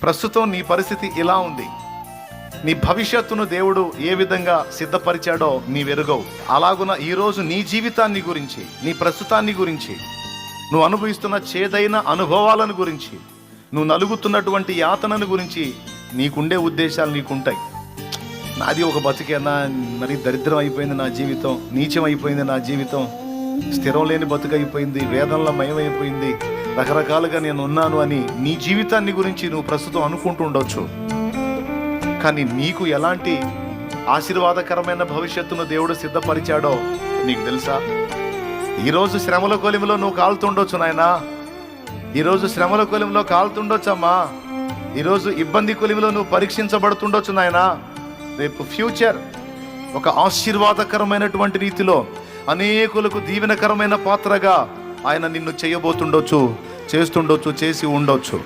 ప్రస్తుతం నీ పరిస్థితి ఇలా ఉంది. నీ భవిష్యత్తును దేవుడు ఏ విధంగా సిద్ధపరిచాడో నీవెరుగవు. అలాగున ఈరోజు నీ జీవితాన్ని గురించి, నీ ప్రస్తుతాన్ని గురించి, నువ్వు అనుభవిస్తున్న చేదైన అనుభవాలను గురించి, నువ్వు నలుగుతున్నటువంటి యాతనను గురించి నీకుండే ఉద్దేశాలు నీకుంటాయి. నాది ఒక బతుకేనా, మరి దరిద్రం అయిపోయింది నా జీవితం, నీచం అయిపోయింది నా జీవితం, స్థిరం లేని బతుకు అయిపోయింది, వేదనల మయమైపోయింది, రకరకాలుగా నేను ఉన్నాను అని నీ జీవితాన్ని గురించి నువ్వు ప్రస్తుతం అనుకుంటూ ఉండొచ్చు. కానీ నీకు ఎలాంటి ఆశీర్వాదకరమైన భవిష్యత్తును దేవుడు సిద్ధపరిచాడో నీకు తెలుసా? ఈరోజు శ్రమల కొలిమిలో నువ్వు కాలుతుండొచ్చు నాయనా, ఈరోజు శ్రమల కొలిమిలో కాలుతుండొచ్చమ్మా, ఈరోజు ఇబ్బంది కొలిమిలో నువ్వు పరీక్షించబడుతుండొచ్చు నాయనా. రేపు ఫ్యూచర్ ఒక ఆశీర్వాదకరమైనటువంటి రీతిలో అనేకులకు దీవెనకరమైన పాత్రగా ఆయన నిన్ను చేయబోతుండొచ్చు, చేస్తుండొచ్చు, చేసి ఉండొచ్చు.